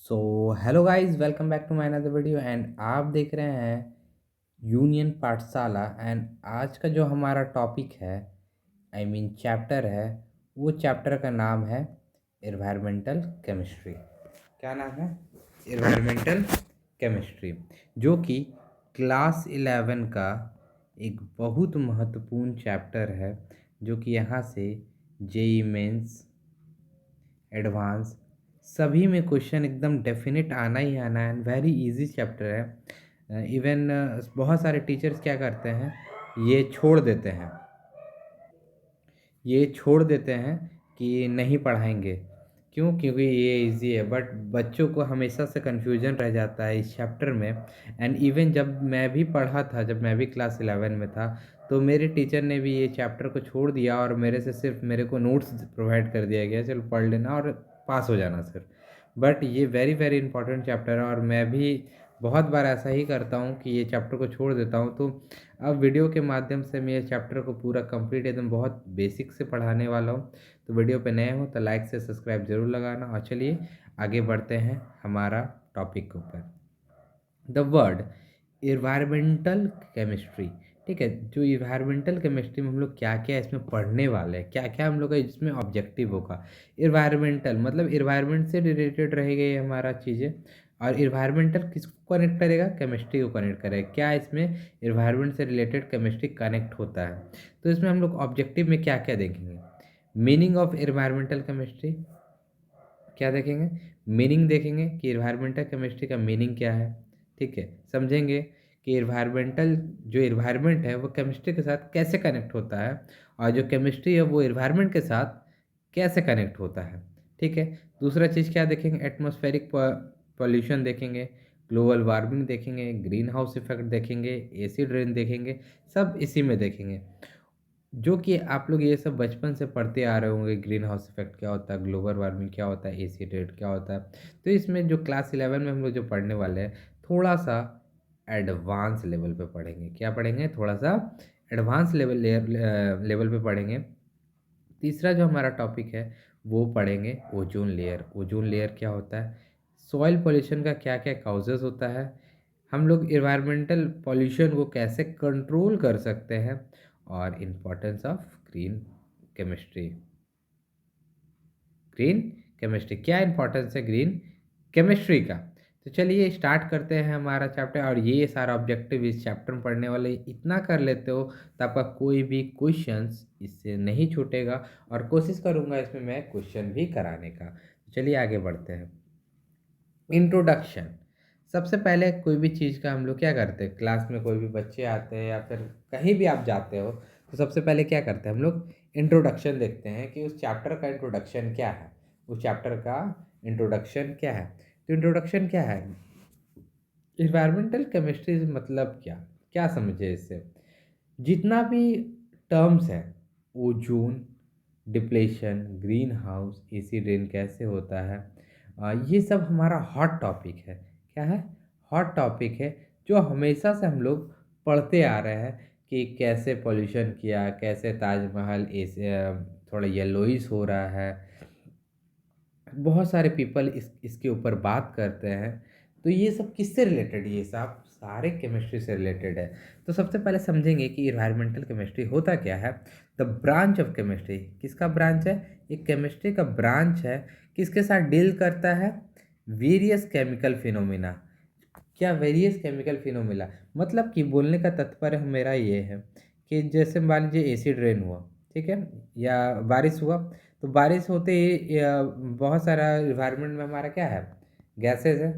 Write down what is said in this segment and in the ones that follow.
So hello guys, welcome back to my another video and आप देख रहे हैं यूनियन पाठशाला। एंड आज का जो हमारा टॉपिक है, चैप्टर है, वो चैप्टर का नाम है इन्वायरमेंटल केमिस्ट्री। क्या नाम है? इन्वायरमेंटल केमिस्ट्री, जो कि क्लास 11 का एक बहुत महत्वपूर्ण चैप्टर है, जो कि यहाँ से जेई मेंस, एडवांस सभी में क्वेश्चन एकदम डेफिनेट आना ही आना है। वेरी इजी चैप्टर है। इवन बहुत सारे टीचर्स क्या करते हैं, ये छोड़ देते हैं ये छोड़ देते हैं कि नहीं पढ़ाएंगे। क्यों? क्योंकि ये इजी है, बट बच्चों को हमेशा से कन्फ्यूजन रह जाता है इस चैप्टर में। एंड इवन जब मैं भी पढ़ा था, जब मैं भी क्लास 11 में था, तो मेरे टीचर ने भी ये चैप्टर को छोड़ दिया और मेरे से सिर्फ मेरे को नोट्स प्रोवाइड कर दिया गया, चलो पढ़ लेना और पास हो जाना सर। बट ये वेरी वेरी इंपॉर्टेंट चैप्टर है और मैं भी बहुत बार ऐसा ही करता हूँ कि ये चैप्टर को छोड़ देता हूँ। तो अब वीडियो के माध्यम से मैं ये चैप्टर को पूरा कंप्लीट एकदम बहुत बेसिक से पढ़ाने वाला हूँ। तो वीडियो पे नए हो तो लाइक से सब्सक्राइब जरूर लगाना। और चलिए आगे बढ़ते हैं हमारा टॉपिक के ऊपर। The word environmental chemistry. ठीक है, जो इन्वायरमेंटल केमिस्ट्री में हम लोग क्या क्या इसमें पढ़ने वाले हैं, क्या क्या हम लोग का इसमें ऑब्जेक्टिव होगा। इन्वायरमेंटल मतलब इन्वायरमेंट से रिलेटेड रहेगा ये हमारा चीज़ें। और इन्वायरमेंटल किसको कनेक्ट करेगा? केमिस्ट्री को कनेक्ट करेगा। क्या इसमें इन्वायरमेंट से रिलेटेड केमिस्ट्री कनेक्ट होता है? तो इसमें हम लोग ऑब्जेक्टिव में क्या क्या देखेंगे? मीनिंग ऑफ इन्वायरमेंटल केमिस्ट्री क्या देखेंगे? मीनिंग देखेंगे कि इन्वायरमेंटल केमिस्ट्री का मीनिंग क्या है। ठीक है, समझेंगे कि इन्वायरमेंटल जो इन्वायरमेंट है वो केमिस्ट्री के साथ कैसे कनेक्ट होता है, और जो केमिस्ट्री है वो इन्वायरमेंट के साथ कैसे कनेक्ट होता है। ठीक है, दूसरा चीज़ क्या देखेंगे? एटमॉस्फेरिक पॉल्यूशन देखेंगे, ग्लोबल वार्मिंग देखेंगे, ग्रीन हाउस इफेक्ट देखेंगे, एसिड रेन देखेंगे, सब इसी में देखेंगे। जो कि आप लोग ये सब बचपन से पढ़ते आ रहे होंगे, ग्रीन हाउस इफेक्ट क्या होता है, ग्लोबल वार्मिंग क्या होता है, एसिड रेन क्या होता है। तो इसमें जो क्लास 11 में हम लोग जो पढ़ने वाले हैं, थोड़ा सा एडवांस लेवल पे पढ़ेंगे। क्या पढ़ेंगे? थोड़ा सा एडवांस लेवल पे पढ़ेंगे। तीसरा जो हमारा टॉपिक है वो पढ़ेंगे ओजोन लेयर। ओजोन लेयर क्या होता है, सॉइल पोल्यूशन का क्या क्या काउजेस होता है, हम लोग इन्वायरमेंटल पोल्यूशन को कैसे कंट्रोल कर सकते हैं, और importance of chemistry green chemistry, क्या इंपॉर्टेंस है ग्रीन केमिस्ट्री का। तो चलिए स्टार्ट करते हैं हमारा चैप्टर। और ये सारा ऑब्जेक्टिव इस चैप्टर में पढ़ने वाले इतना कर लेते हो तो आपका कोई भी क्वेश्चंस इससे नहीं छूटेगा, और कोशिश करूंगा इसमें मैं क्वेश्चन भी कराने का। चलिए आगे बढ़ते हैं। इंट्रोडक्शन। सबसे पहले कोई भी चीज़ का हम लोग क्या करते हैं, क्लास में कोई भी बच्चे आते हैं या फिर कहीं भी आप जाते हो, तो सबसे पहले क्या करते हैं हम लोग? इंट्रोडक्शन देखते हैं कि उस चैप्टर का इंट्रोडक्शन क्या है, उस चैप्टर का इंट्रोडक्शन क्या है। तो इंट्रोडक्शन क्या है? इन्वायरमेंटल केमिस्ट्री मतलब क्या, क्या समझे इससे? जितना भी टर्म्स है, ozone, depletion, green house, acid rain कैसे होता है, ये सब हमारा हॉट टॉपिक है। क्या है? हॉट टॉपिक है, जो हमेशा से हम लोग पढ़ते आ रहे हैं कि कैसे पोल्यूशन किया, कैसे ताजमहल ऐसे थोड़ा येलोइश हो रहा है। बहुत सारे पीपल इसके ऊपर बात करते हैं। तो ये सब किससे रिलेटेड है? ये सब सारे केमिस्ट्री से रिलेटेड है। तो सबसे पहले समझेंगे कि इन्वायरमेंटल केमिस्ट्री होता क्या है। द ब्रांच ऑफ केमिस्ट्री, किसका ब्रांच है? एक केमिस्ट्री का ब्रांच है। किसके साथ डील करता है? Various chemical phenomena. क्या वेरियस केमिकल फिनोमिना मतलब कि बोलने का तात्पर्य मेरा ये है कि जैसे मान लीजिए एसिड रेन हुआ, ठीक है, या बारिश हुआ। तो बारिश होते ही बहुत सारा इन्वायरमेंट में हमारा क्या है? गैसेज है।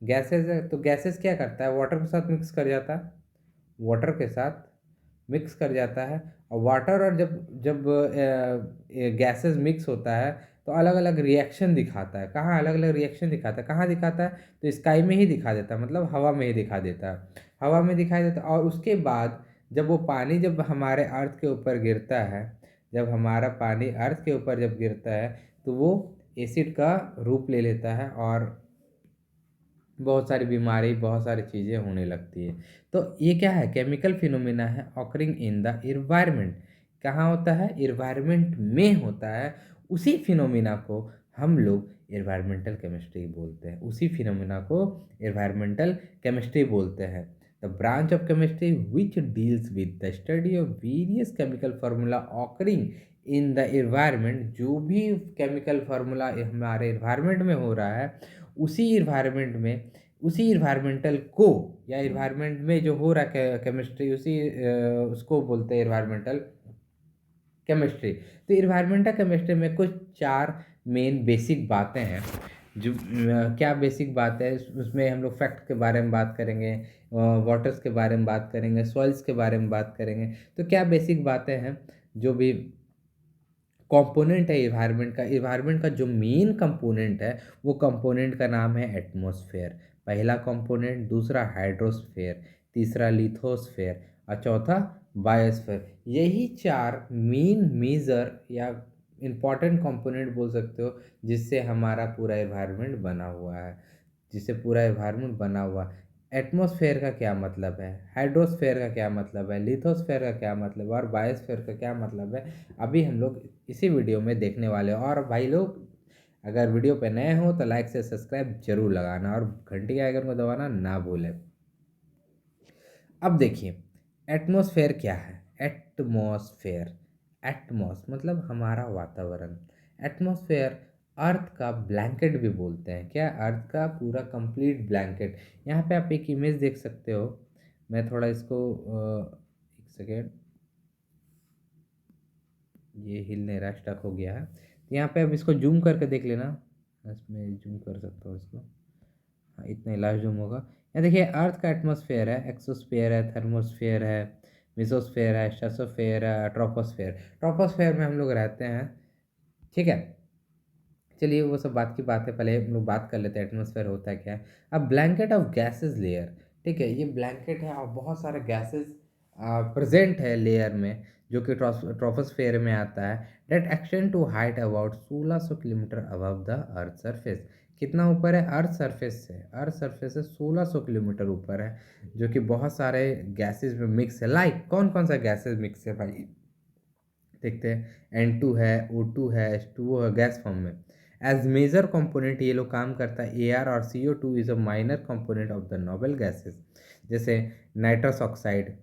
गैसेज है तो गैसेज क्या करता है? वाटर के साथ मिक्स कर जाता है। वाटर के साथ मिक्स कर जाता है। और वाटर और जब जब गैसेस मिक्स होता है तो अलग अलग रिएक्शन दिखाता है। कहाँ अलग अलग रिएक्शन दिखाता है? कहाँ दिखाता है? तो स्काई में ही दिखा देता है, मतलब हवा में ही दिखा देता है। हवा में दिखाई देता है, और उसके बाद जब वो पानी जब हमारे अर्थ के ऊपर गिरता है, जब हमारा पानी अर्थ के ऊपर जब गिरता है, तो वो एसिड का रूप ले लेता है और बहुत सारी बीमारी, बहुत सारी चीज़ें होने लगती है। तो ये क्या है? केमिकल फिनोमिना है ऑकरिंग इन द इन्वायरमेंट। कहाँ होता है? इन्वायरमेंट में होता है। उसी फिनोमिना को हम लोग एनवायरमेंटल केमिस्ट्री बोलते हैं। उसी फिनोमेना को एनवायरमेंटल केमिस्ट्री बोलते हैं। The branch of chemistry which deals with the study of various chemical formula occurring in the environment. जो भी केमिकल फार्मूला हमारे एनवायरनमेंट में हो रहा है, उसी एनवायरनमेंट में, उसी एनवायरमेंटल को, या एनवायरनमेंट में जो हो रहा है केमिस्ट्री, उसी उसको बोलते हैं एनवायरमेंटल केमिस्ट्री। तो एनवायरमेंटल केमिस्ट्री में कुछ 4 मेन बेसिक बातें हैं। जो क्या बेसिक बात है, उसमें हम लोग फैक्ट के बारे में बात करेंगे, वाटर्स के बारे में बात करेंगे, सॉइल्स के बारे में बात करेंगे। तो क्या बेसिक बातें हैं, जो भी कंपोनेंट है एनवायरनमेंट का जो मेन कंपोनेंट है, वो कंपोनेंट का नाम है एटमॉस्फेयर। पहला कंपोनेंट, दूसरा हाइड्रोस्फेयर, तीसरा लिथोस्फेयर और चौथा बायोस्फेयर। यही 4 मेन मेजर या इम्पॉर्टेंट कंपोनेंट बोल सकते हो, जिससे हमारा पूरा एनवायरनमेंट बना हुआ है, जिससे पूरा एनवायरनमेंट बना हुआ है। एटमॉस्फेयर का क्या मतलब है, हाइड्रोस्फेयर का क्या मतलब है, लिथोस्फेयर का क्या मतलब है और बायोस्फेयर का क्या मतलब है, अभी हम लोग इसी वीडियो में देखने वाले हैं। और भाई लोग, अगर वीडियो पे नए हो तो लाइक से सब्सक्राइब जरूर लगाना और घंटी के आइकन को दबाना ना भूलें। अब देखिए, एटमॉस्फेयर क्या है। एटमॉस्फेयर, एटमॉस मतलब हमारा वातावरण। एटमॉस्फेयर अर्थ का ब्लैंकेट भी बोलते हैं। क्या, अर्थ का पूरा कंप्लीट ब्लैंकेट। यहाँ पे आप एक इमेज देख सकते हो। मैं थोड़ा इसको एक सेकेंड, ये हिल नहीं रहा, स्टक हो गया है। तो यहाँ पे अब इसको जूम करके देख लेना। इसमें जूम कर सकता हूँ इसको, हाँ इतना ही लास्ट जूम होगा। यहाँ देखिए, अर्थ का एटमॉस्फेयर है, एक्सोस्फेयर है, थर्मोस्फेयर है, मिसोस्फेयर है, स्ट्रेटोस्फेयर है, ट्रोपोस्फेयर। ट्रोपोस्फेयर में हम लोग रहते हैं, ठीक है। चलिए वो सब बात की बात है, पहले हम लोग बात कर लेते हैं एटमॉस्फेयर होता है क्या है। अब ब्लैंकेट ऑफ गैसेस लेयर, ठीक है, ये ब्लैंकेट है और बहुत सारे गैसेस प्रेजेंट है लेयर में, जो कि ट्रोपोस्फेयर में आता है। That extend to height about 1600 kilometre above the earth surface. कितना ऊपर है अर्थ सरफेस से? अर्थ सरफेस से 1600 किलोमीटर ऊपर है, जो कि बहुत सारे गैसेस में मिक्स है। लाइक कौन कौन सा गैसेस मिक्स है भाई, देखते हैं। N2 है, O2 है, H2O है, गैस फॉर्म में। एज मेजर कंपोनेंट ये लोग काम करता है। एयर और CO2 is a minor component of the noble gases, जैसे नाइट्रस ऑक्साइड,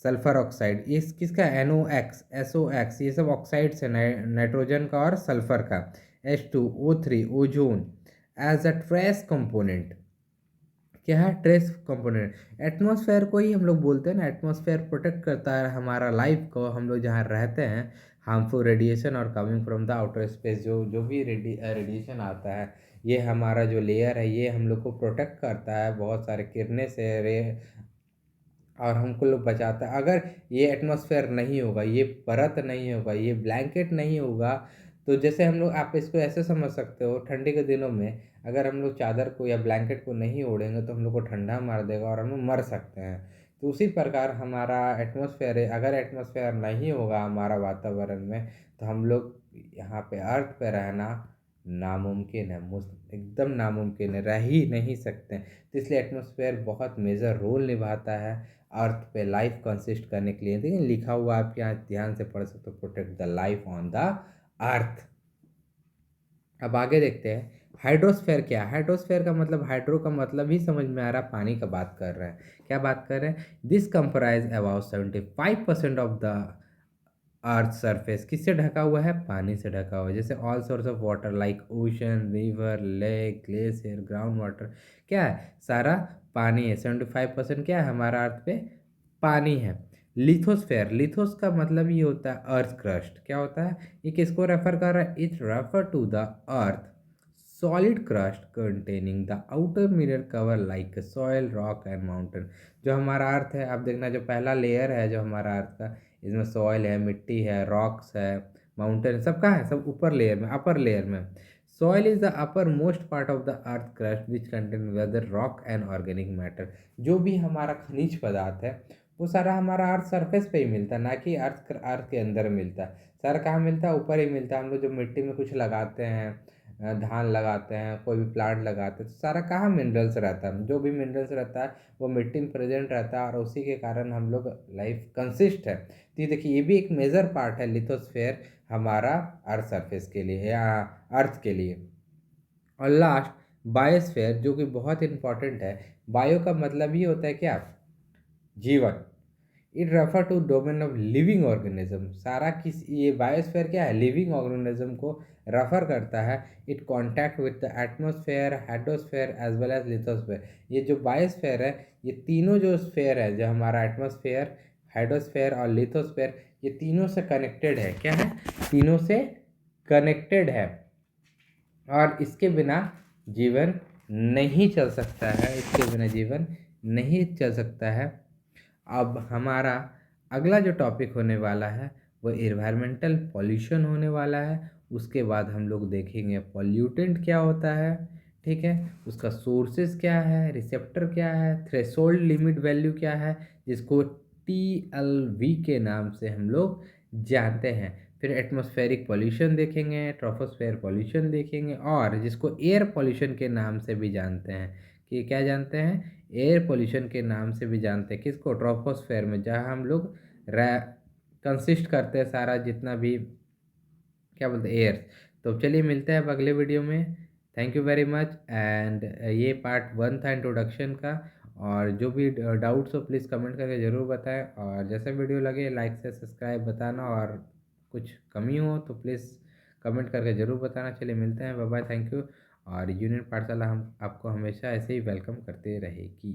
सल्फर ऑक्साइड, ये किसका, NOx, SOx, ये सब ऑक्साइड्स है नाइट्रोजन का और सल्फर का। H2O3 ozone as a trace component. क्या है? Trace component. एटमॉस्फेयर को ही हम लोग बोलते हैं ना, एटमॉस्फेयर प्रोटेक्ट करता है हमारा लाइफ को। हम लोग जहाँ रहते हैं, हार्मफुल रेडिएशन और coming from the outer space, जो जो भी रेडिएशन आता है, ये हमारा जो लेयर है, ये हम लोग को प्रोटेक्ट करता है बहुत सारे किरणें से, रे, और हमको लोग बचाता है। अगर ये एटमॉस्फेयर नहीं होगा, ये परत नहीं होगा, ये ब्लैंकेट नहीं होगा, तो जैसे हम लोग, आप इसको ऐसे समझ सकते हो, ठंडी के दिनों में अगर हम लोग चादर को या ब्लैंकेट को नहीं ओढ़ेंगे तो हम लोग को ठंडा मार देगा और हम लोग मर सकते हैं। तो उसी प्रकार हमारा एटमॉस्फेयर है। अगर एटमॉस्फेयर नहीं होगा हमारा वातावरण में, तो हम लोग यहाँ पे अर्थ पे रहना नामुमकिन है, एकदम नामुमकिन है, रह ही नहीं सकते। तो इसलिए एटमॉस्फेयर बहुत मेजर रोल निभाता है अर्थ पे लाइफ कंसिस्ट करने के लिए। देखिए लिखा हुआ, आप यहाँ ध्यान से पढ़ सकते हो, protect the life on the earth. अब आगे देखते हैं हाइड्रोस्फेयर क्या है। हाइड्रोस्फेयर का मतलब, हाइड्रो का मतलब ही समझ में आ रहा, पानी का बात कर रहे हैं। क्या बात कर रहे हैं? This comprise about 75% of the earth surface. किससे ढका हुआ है? पानी से ढका हुआ है। जैसे all source of water like ocean, river, lake, glacier, ground water, क्या है? सारा पानी है। 75% क्या है हमारा अर्थ पे? पानी है। लिथोस्फेयर, लिथोस का मतलब ये होता है अर्थ क्रस्ट। क्या होता है? ये किसको रेफर कर रहा है? It refer to the earth solid crust containing the outer mirror cover like soil, rock and mountain. जो हमारा अर्थ है, आप देखना, जो पहला लेयर है जो हमारा अर्थ का, इसमें सॉयल है, मिट्टी है, रॉक्स है, माउंटेन, सब कहाँ है? सब ऊपर लेयर में, अपर लेयर में। Soil is the upper most part of the earth crust which contain weather, rock and organic matter. जो भी हमारा खनिज पदार्थ है, वो सारा हमारा अर्थ सरफेस पे ही मिलता है, ना कि अर्थ के अंदर मिलता है। सारा कहाँ मिलता है? ऊपर ही मिलता है। हम लोग जो मिट्टी में कुछ लगाते हैं, धान लगाते हैं, कोई भी प्लांट लगाते हैं, तो सारा कहाँ मिनरल्स रहता है, जो भी मिनरल्स रहता है वो मिट्टी में प्रेजेंट रहता है और उसी के कारण हम लोग लाइफ कंसिस्ट है। तो ये देखिए, ये भी एक मेजर पार्ट है लिथोस्फेयर हमारा अर्थ सरफेस के लिए या अर्थ के लिए। और लास्ट बायोस्फेयर, जो कि बहुत इंपॉर्टेंट है। बायो का मतलब ही होता है क्या, जीवन। It refer to domain of living organism. सारा किस ये बायोस्फेयर क्या है, लिविंग ऑर्गेनिज्म को रेफर करता है। It contact with the atmosphere, hydrosphere as well as lithosphere. ये जो बायोस्फेयर है, ये तीनों जो स्फेयर है, जो हमारा एटमोस्फेयर, हाइड्रोस्फेयर और लिथोस्फेयर, ये तीनों से कनेक्टेड है। क्या है, तीनों से कनेक्टेड है और इसके बिना जीवन नहीं चल सकता है, इसके बिना जीवन नहीं चल सकता है। अब हमारा अगला जो टॉपिक होने वाला है वो इन्वायरमेंटल पॉल्यूशन होने वाला है। उसके बाद हम लोग देखेंगे पॉल्यूटेंट क्या होता है, ठीक है, उसका सोर्सेस क्या है, रिसेप्टर क्या है, थ्रेशोल्ड लिमिट वैल्यू क्या है, जिसको TLV के नाम से हम लोग जानते हैं। फिर एटमॉस्फेरिक पॉल्यूशन देखेंगे, ट्रोपोस्फेयर पॉल्यूशन देखेंगे, और जिसको एयर पॉल्यूशन के नाम से भी जानते हैं। कि क्या जानते हैं, एयर पोल्यूशन के नाम से भी जानते हैं किसको, ट्रोपोस्फेयर में, जहाँ हम लोग कंसिस्ट करते हैं सारा जितना भी क्या बोलते हैं एयर। तो चलिए मिलते हैं अब अगले वीडियो में। Thank you very much. And ये पार्ट 1 था इंट्रोडक्शन का। और जो भी डाउट्स हो प्लीज़ कमेंट करके ज़रूर बताएं, और जैसे वीडियो लगे लाइक से सब्सक्राइब बताना, और कुछ कमी हो तो प्लीज़ कमेंट करके ज़रूर बताना। चलिए मिलते हैं, बाय बाय, थैंक यू। और यूनियन पाठशाला हम आपको हमेशा ऐसे ही वेलकम करते रहेगी।